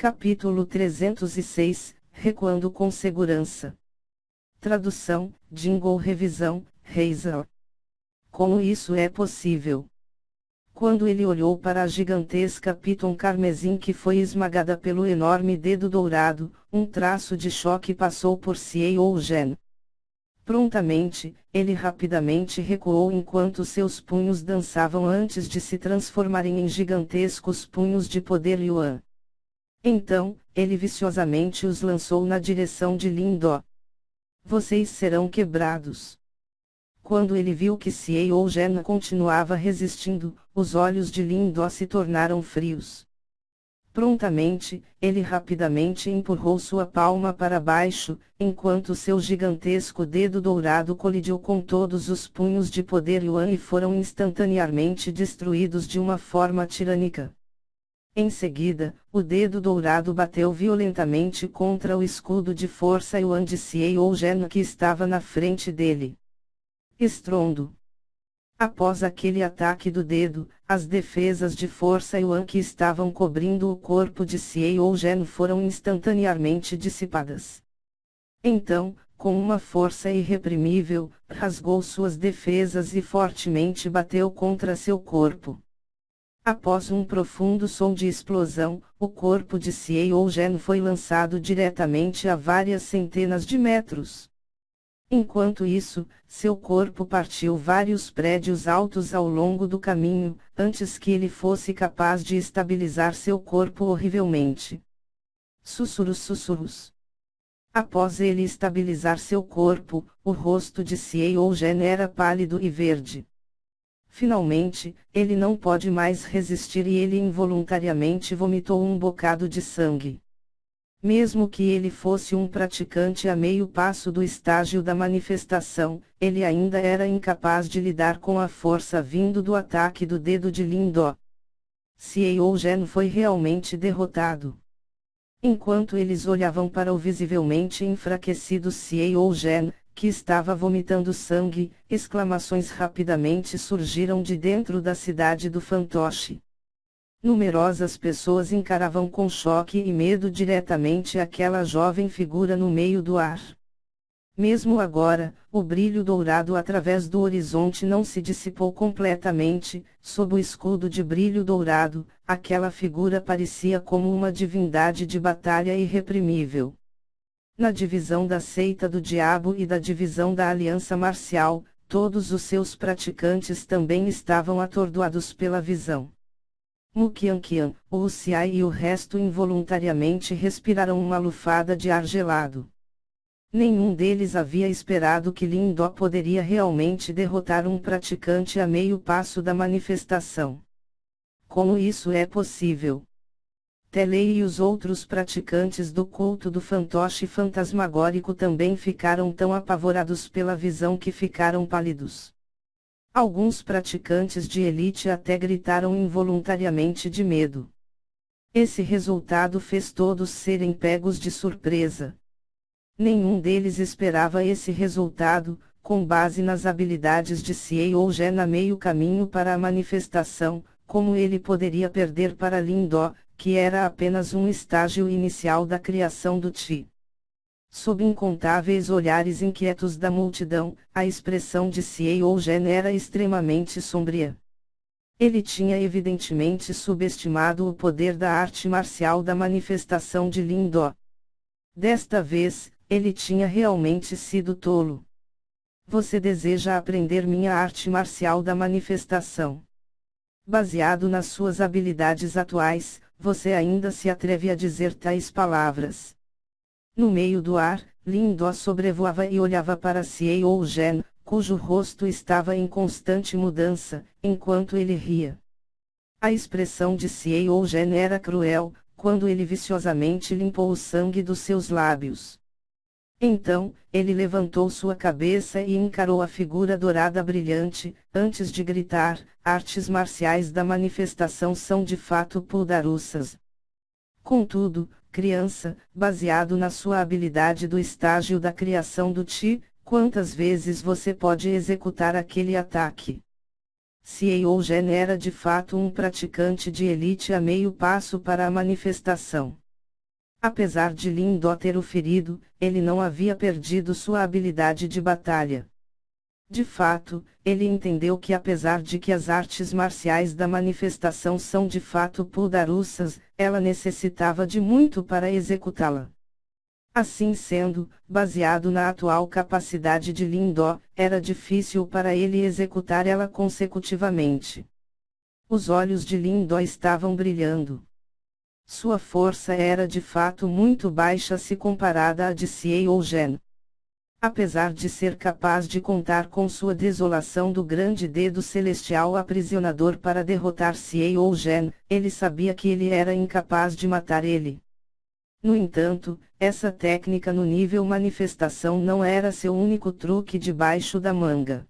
Capítulo 306, Recuando com segurança. Tradução, Jingle revisão, Hazel. Como isso é possível? Quando ele olhou para a gigantesca Piton carmesim que foi esmagada pelo enorme dedo dourado, um traço de choque passou por CEO Gen. Prontamente, ele rapidamente recuou enquanto seus punhos dançavam antes de se transformarem em gigantescos punhos de poder Yuan. Então, ele viciosamente os lançou na direção de Lindó. Vocês serão quebrados. Quando ele viu que CEO Gen continuava resistindo, os olhos de Lindó se tornaram frios. Prontamente, ele rapidamente empurrou sua palma para baixo, enquanto seu gigantesco dedo dourado colidiu com todos os punhos de poder Yuan e foram instantaneamente destruídos de uma forma tirânica. Em seguida, o dedo dourado bateu violentamente contra o escudo de força Yuan de CEO Gen que estava na frente dele. Estrondo. Após aquele ataque do dedo, as defesas de força Yuan que estavam cobrindo o corpo de CEO Gen foram instantaneamente dissipadas. Então, com uma força irreprimível, rasgou suas defesas e fortemente bateu contra seu corpo. Após um profundo som de explosão, o corpo de CEO Gen foi lançado diretamente a várias centenas de metros. Enquanto isso, seu corpo partiu vários prédios altos ao longo do caminho, antes que ele fosse capaz de estabilizar seu corpo horrivelmente. Sussurros, sussurros. Após ele estabilizar seu corpo, o rosto de CEO Gen era pálido e verde. Finalmente, ele não pode mais resistir e ele involuntariamente vomitou um bocado de sangue. Mesmo que ele fosse um praticante a meio passo do estágio da manifestação, ele ainda era incapaz de lidar com a força vindo do ataque do dedo de Lindó. CEO Gen foi realmente derrotado. Enquanto eles olhavam para o visivelmente enfraquecido CEO Gen, que estava vomitando sangue, exclamações rapidamente surgiram de dentro da cidade do fantoche. Numerosas pessoas encaravam com choque e medo diretamente aquela jovem figura no meio do ar. Mesmo agora, o brilho dourado através do horizonte não se dissipou completamente, sob o escudo de brilho dourado, aquela figura parecia como uma divindade de batalha irreprimível. Na divisão da seita do diabo e da divisão da aliança marcial, todos os seus praticantes também estavam atordoados pela visão. Muqianqian, o Uxiai e o resto involuntariamente respiraram uma lufada de ar gelado. Nenhum deles havia esperado que Lindó poderia realmente derrotar um praticante a meio passo da manifestação. Como isso é possível? Telei e os outros praticantes do culto do fantoche fantasmagórico também ficaram tão apavorados pela visão que ficaram pálidos. Alguns praticantes de elite até gritaram involuntariamente de medo. Esse resultado fez todos serem pegos de surpresa. Nenhum deles esperava esse resultado, com base nas habilidades de CEO Gen a meio caminho para a manifestação, como ele poderia perder para Lindó, que era apenas um estágio inicial da criação do Ti. Sob incontáveis olhares inquietos da multidão, a expressão de CEO Gen era extremamente sombria. Ele tinha evidentemente subestimado o poder da arte marcial da manifestação de Lindó. Desta vez, ele tinha realmente sido tolo. Você deseja aprender minha arte marcial da manifestação? Baseado nas suas habilidades atuais, você ainda se atreve a dizer tais palavras? No meio do ar, Lindó sobrevoava e olhava para CEO Gen, cujo rosto estava em constante mudança, enquanto ele ria. A expressão de CEO Gen era cruel, quando ele viciosamente limpou o sangue dos seus lábios. Então, ele levantou sua cabeça e encarou a figura dourada brilhante, antes de gritar: artes marciais da manifestação são de fato poderosas. Contudo, criança, baseado na sua habilidade do estágio da criação do Ti, quantas vezes você pode executar aquele ataque? CEO Gen era de fato um praticante de elite a meio passo para a manifestação. Apesar de Lindó ter o ferido, ele não havia perdido sua habilidade de batalha. De fato, ele entendeu que apesar de que as artes marciais da manifestação são de fato poderosas, ela necessitava de muito para executá-la. Assim sendo, baseado na atual capacidade de Lindó, era difícil para ele executar ela consecutivamente. Os olhos de Lindó estavam brilhando. Sua força era de fato muito baixa se comparada à de Xiao Zhen. Apesar de ser capaz de contar com sua desolação do grande dedo celestial aprisionador para derrotar Xiao Zhen, ele sabia que ele era incapaz de matar ele. No entanto, essa técnica no nível manifestação não era seu único truque debaixo da manga.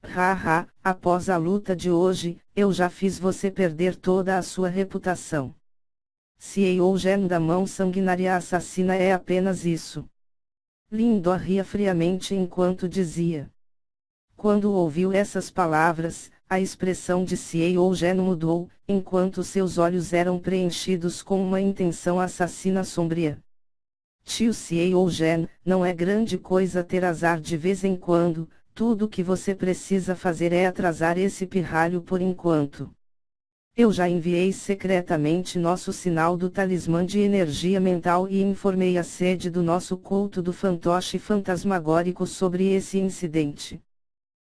Haha, após a luta de hoje, eu já fiz você perder toda a sua reputação. Xiao Zhen da mão sanguinária assassina é apenas isso. Lindó ria friamente enquanto dizia. Quando ouviu essas palavras, a expressão de Xiao Zhen mudou, enquanto seus olhos eram preenchidos com uma intenção assassina sombria. Tio Xiao Zhen, não é grande coisa ter azar de vez em quando, tudo o que você precisa fazer é atrasar esse pirralho por enquanto. Eu já enviei secretamente nosso sinal do talismã de energia mental e informei a sede do nosso culto do fantoche fantasmagórico sobre esse incidente.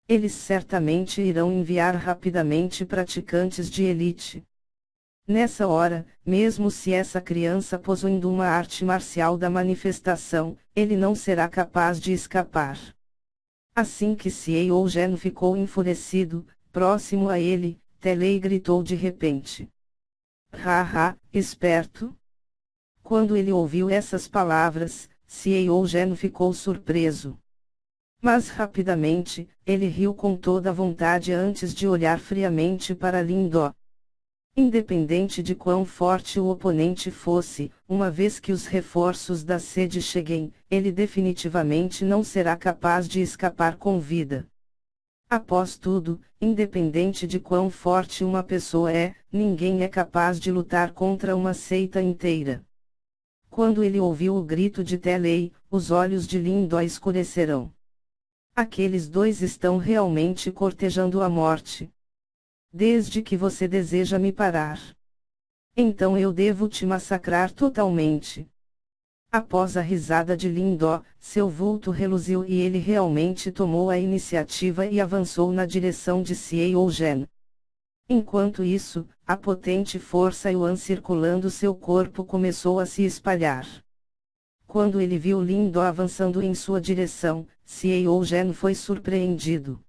Eles certamente irão enviar rapidamente praticantes de elite. Nessa hora, mesmo se essa criança possuindo uma arte marcial da manifestação, ele não será capaz de escapar. Assim que Xiao Zhen ficou enfurecido, próximo a ele, Telei gritou de repente. Haha, esperto! Quando ele ouviu essas palavras, Xiao Zhen ficou surpreso. Mas rapidamente, ele riu com toda a vontade antes de olhar friamente para Lindó. Independente de quão forte o oponente fosse, uma vez que os reforços da sede cheguem, ele definitivamente não será capaz de escapar com vida. Após tudo, independente de quão forte uma pessoa é, ninguém é capaz de lutar contra uma seita inteira. Quando ele ouviu o grito de Telei, os olhos de Lindó escurecerão. Aqueles dois estão realmente cortejando a morte. Desde que você deseja me parar. Então eu devo te massacrar totalmente. Após a risada de Lindó, seu vulto reluziu e ele realmente tomou a iniciativa e avançou na direção de Xiao Zhen. Enquanto isso, a potente força Yuan circulando seu corpo começou a se espalhar. Quando ele viu Lindó avançando em sua direção, Xiao Zhen foi surpreendido.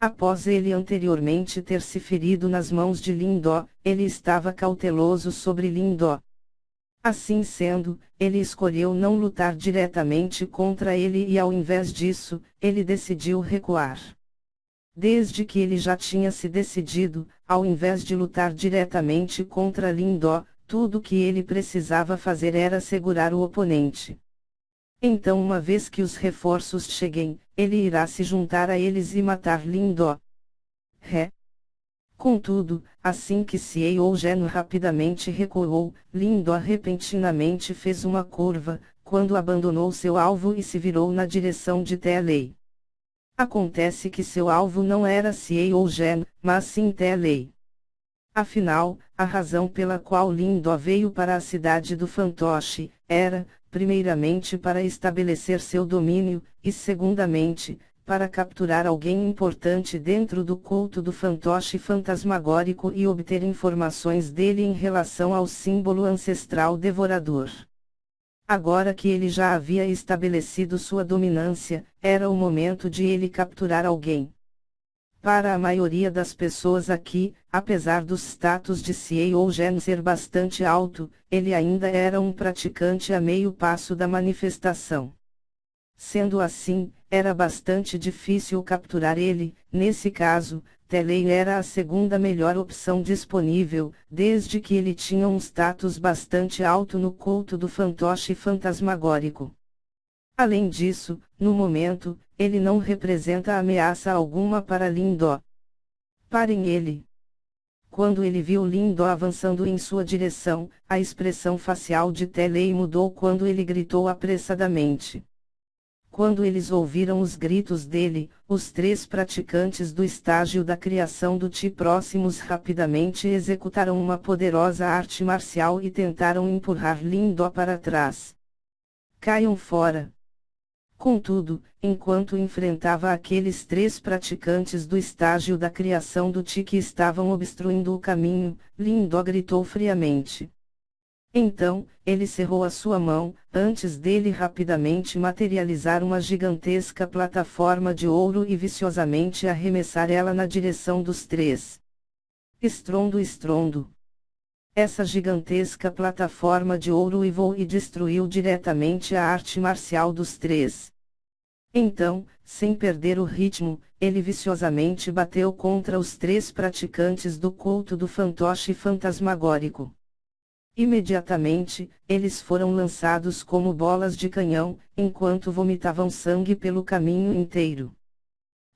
Após ele anteriormente ter se ferido nas mãos de Lindó, ele estava cauteloso sobre Lindó. Assim sendo, ele escolheu não lutar diretamente contra ele e ao invés disso, ele decidiu recuar. Desde que ele já tinha se decidido, ao invés de lutar diretamente contra Lindó, tudo que ele precisava fazer era segurar o oponente. Então uma vez que os reforços cheguem, ele irá se juntar a eles e matar Lindó. Contudo, assim que Xiao Zhen rapidamente recuou, Lindó repentinamente fez uma curva, quando abandonou seu alvo e se virou na direção de Telei. Acontece que seu alvo não era Xiao Zhen, mas sim Telei. Afinal, a razão pela qual Lindó veio para a cidade do fantoche, era, primeiramente para estabelecer seu domínio, e segundamente, para capturar alguém importante dentro do culto do fantoche fantasmagórico e obter informações dele em relação ao símbolo ancestral devorador. Agora que ele já havia estabelecido sua dominância, era o momento de ele capturar alguém. Para a maioria das pessoas aqui, apesar do status de Xiao Zhen ser bastante alto, ele ainda era um praticante a meio passo da manifestação. Sendo assim, era bastante difícil capturar ele. Nesse caso, Telei era a segunda melhor opção disponível, desde que ele tinha um status bastante alto no culto do fantoche fantasmagórico. Além disso, no momento, ele não representa ameaça alguma para Lindó. Parem ele! Quando ele viu Lindó avançando em sua direção, a expressão facial de Telei mudou quando ele gritou apressadamente. Quando eles ouviram os gritos dele, os 3 praticantes do estágio da criação do Ti próximos rapidamente executaram uma poderosa arte marcial e tentaram empurrar Lindó para trás. Caiam fora! Contudo, enquanto enfrentava aqueles 3 praticantes do estágio da criação do Ti que estavam obstruindo o caminho, Lindó gritou friamente. Então, ele cerrou a sua mão, antes dele rapidamente materializar uma gigantesca plataforma de ouro e viciosamente arremessar ela na direção dos 3. Estrondo, estrondo! Essa gigantesca plataforma de ouro uivou e destruiu diretamente a arte marcial dos 3. Então, sem perder o ritmo, ele viciosamente bateu contra os 3 praticantes do culto do fantoche fantasmagórico. Imediatamente, eles foram lançados como bolas de canhão, enquanto vomitavam sangue pelo caminho inteiro.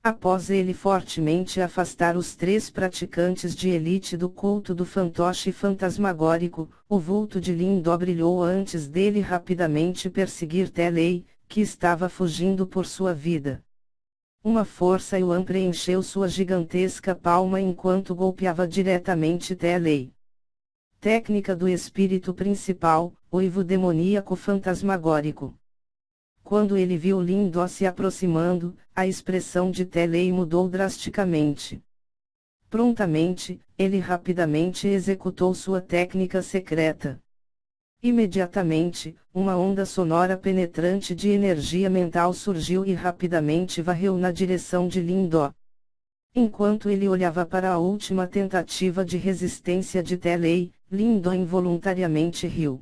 Após ele fortemente afastar os 3 praticantes de elite do culto do fantoche fantasmagórico, o vulto de Lindó brilhou antes dele rapidamente perseguir Telei, que estava fugindo por sua vida. Uma força Yuan preencheu sua gigantesca palma enquanto golpeava diretamente Telei. Técnica do espírito principal, uivo demoníaco fantasmagórico. Quando ele viu Lindó se aproximando, a expressão de Telei mudou drasticamente. Prontamente, ele rapidamente executou sua técnica secreta. Imediatamente, uma onda sonora penetrante de energia mental surgiu e rapidamente varreu na direção de Lindó. Enquanto ele olhava para a última tentativa de resistência de Telei, Lindó involuntariamente riu.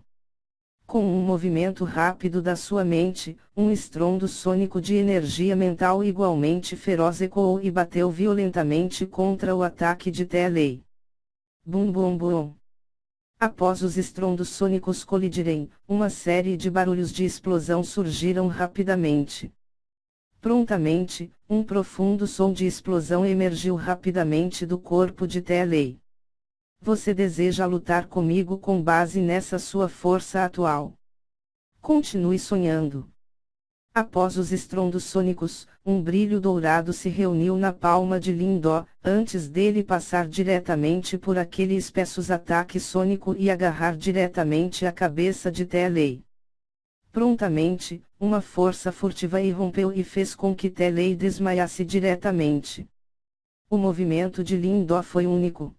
Com um movimento rápido da sua mente, um estrondo sônico de energia mental igualmente feroz ecoou e bateu violentamente contra o ataque de Telei. Bum bum bum. Após os estrondos sônicos colidirem, uma série de barulhos de explosão surgiram rapidamente. Prontamente, um profundo som de explosão emergiu rapidamente do corpo de Telei. Você deseja lutar comigo com base nessa sua força atual? Continue sonhando. Após os estrondos sônicos, um brilho dourado se reuniu na palma de Lindó, antes dele passar diretamente por aquele espessos ataque sônico e agarrar diretamente a cabeça de Telei. Prontamente, uma força furtiva irrompeu e fez com que Telei desmaiasse diretamente. O movimento de Lindó foi único.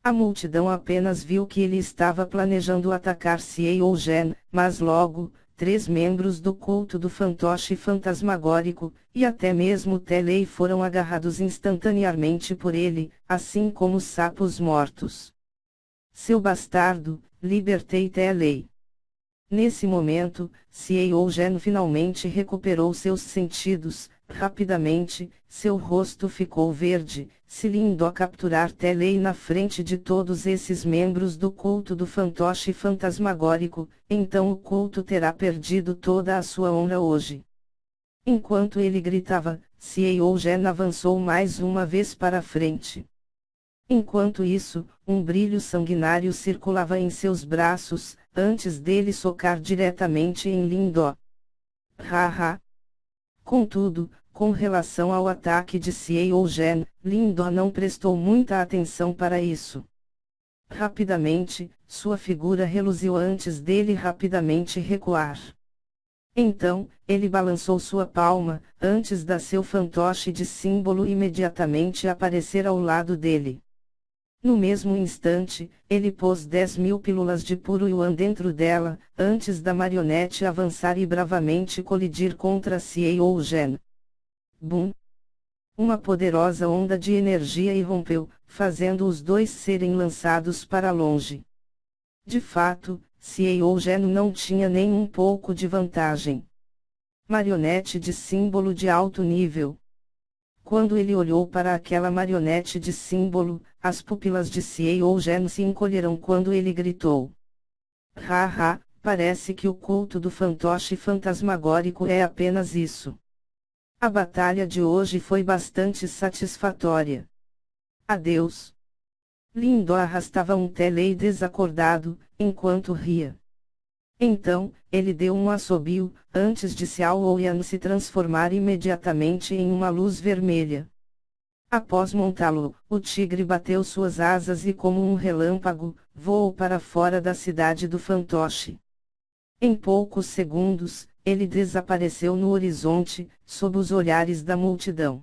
A multidão apenas viu que ele estava planejando atacar Ciei ou Gen, mas logo, 3 membros do culto do fantoche fantasmagórico, e até mesmo Telei foram agarrados instantaneamente por ele, assim como os sapos mortos. Seu bastardo, libertei Telei. Nesse momento, Ciei ou Gen finalmente recuperou seus sentidos. Rapidamente, seu rosto ficou verde. Se Lindó capturar Telei na frente de todos esses membros do culto do fantoche fantasmagórico, então o culto terá perdido toda a sua honra hoje. Enquanto ele gritava, Ciei ou Gen avançou mais uma vez para a frente. Enquanto isso, um brilho sanguinário circulava em seus braços, antes dele socar diretamente em Lindó. Haha! Contudo, com relação ao ataque de Ciei ou Gen, Lindó não prestou muita atenção para isso. Rapidamente, sua figura reluziu antes dele rapidamente recuar. Então, ele balançou sua palma, antes da seu fantoche de símbolo imediatamente aparecer ao lado dele. No mesmo instante, ele pôs 10.000 pílulas de puro Yuan dentro dela, antes da marionete avançar e bravamente colidir contra Ciei ou Gen. Bum! Uma poderosa onda de energia irrompeu, fazendo os dois serem lançados para longe. De fato, Ciei ou Gen não tinha nem um pouco de vantagem. Marionete de símbolo de alto nível. Quando ele olhou para aquela marionete de símbolo, as pupilas de Ciei ou Gen se encolheram quando ele gritou. Haha, parece que o culto do fantoche fantasmagórico é apenas isso. A batalha de hoje foi bastante satisfatória. Adeus. Lindó arrastava um telei desacordado, enquanto ria. Então, ele deu um assobio, antes de Xiaoyan se transformar imediatamente em uma luz vermelha. Após montá-lo, o tigre bateu suas asas e como um relâmpago, voou para fora da cidade do fantoche. Em poucos segundos, ele desapareceu no horizonte, sob os olhares da multidão.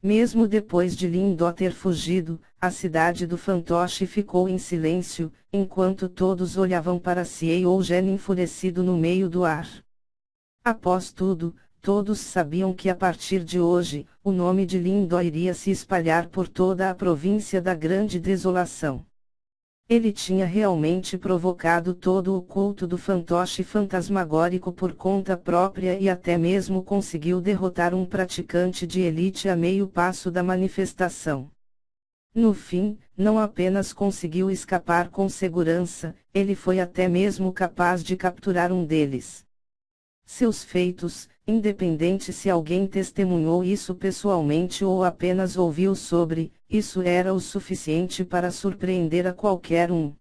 Mesmo depois de Lindó ter fugido, a cidade do fantoche ficou em silêncio, enquanto todos olhavam para Xiaoyan enfurecido no meio do ar. Após tudo, todos sabiam que a partir de hoje, o nome de Lindó iria se espalhar por toda a província da Grande Desolação. Ele tinha realmente provocado todo o culto do fantoche fantasmagórico por conta própria e até mesmo conseguiu derrotar um praticante de elite a meio passo da manifestação. No fim, não apenas conseguiu escapar com segurança, ele foi até mesmo capaz de capturar um deles. Seus feitos, independente se alguém testemunhou isso pessoalmente ou apenas ouviu sobre, isso era o suficiente para surpreender a qualquer um.